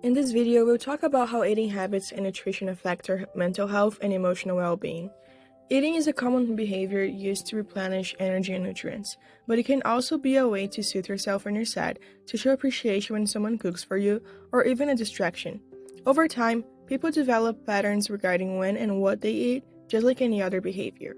In this video, we'll talk about how eating habits and nutrition affect our mental health and emotional well-being. Eating is a common behavior used to replenish energy and nutrients, but it can also be a way to soothe yourself when you're sad, to show appreciation when someone cooks for you, or even a distraction. Over time, people develop patterns regarding when and what they eat, just like any other behavior.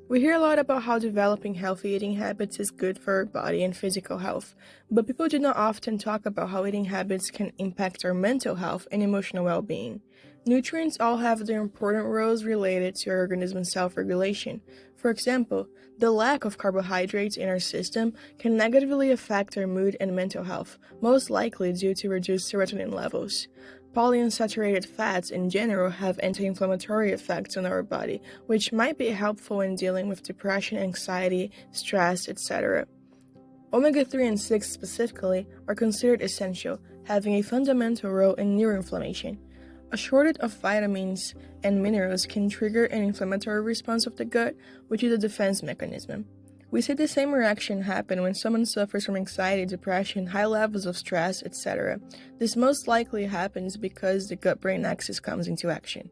We hear a lot about how developing healthy eating habits is good for our body and physical health, but people do not often talk about how eating habits can impact our mental health and emotional well-being. Nutrients all have their important roles related to our organism's self-regulation. For example, the lack of carbohydrates in our system can negatively affect our mood and mental health, most likely due to reduced serotonin levels. Polyunsaturated fats in general have anti-inflammatory effects on our body, which might be helpful in dealing with depression, anxiety, stress, etc. Omega-3 and 6 specifically are considered essential, having a fundamental role in neuroinflammation. A shortage of vitamins and minerals can trigger an inflammatory response of the gut, which is a defense mechanism. We see the same reaction happen when someone suffers from anxiety, depression, high levels of stress, etc. This most likely happens because the gut-brain axis comes into action.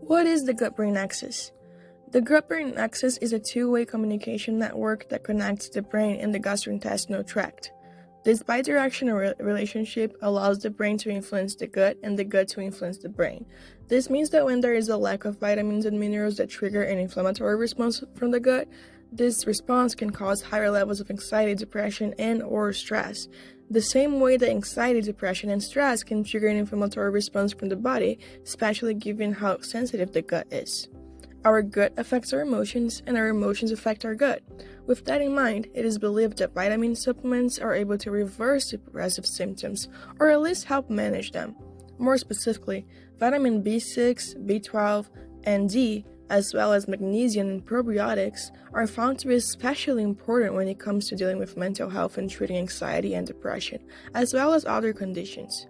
What is the gut-brain axis? The gut-brain axis is a two-way communication network that connects the brain and the gastrointestinal tract. This bidirectional relationship allows the brain to influence the gut and the gut to influence the brain. This means that when there is a lack of vitamins and minerals that trigger an inflammatory response from the gut, this response can cause higher levels of anxiety, depression, and/or stress. The same way that anxiety, depression, and stress can trigger an inflammatory response from the body, especially given how sensitive the gut is. Our gut affects our emotions, and our emotions affect our gut. With that in mind, it is believed that vitamin supplements are able to reverse depressive symptoms, or at least help manage them. More specifically, vitamin B6, B12, and D, as well as magnesium and probiotics, are found to be especially important when it comes to dealing with mental health and treating anxiety and depression, as well as other conditions.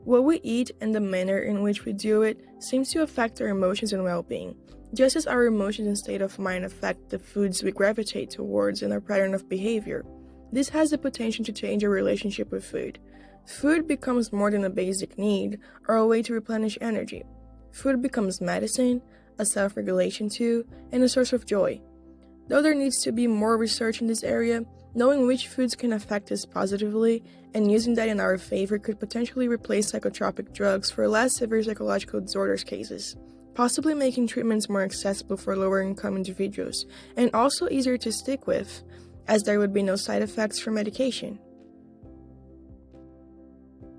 What we eat and the manner in which we do it seems to affect our emotions and well-being, just as our emotions and state of mind affect the foods we gravitate towards and our pattern of behavior. This has the potential to change our relationship with food. Food becomes more than a basic need or a way to replenish energy. Food becomes medicine, a self-regulation tool, and a source of joy. Though there needs to be more research in this area, knowing which foods can affect us positively and using that in our favor could potentially replace psychotropic drugs for less severe psychological disorders cases, possibly making treatments more accessible for lower-income individuals and also easier to stick with, as there would be no side effects from medication.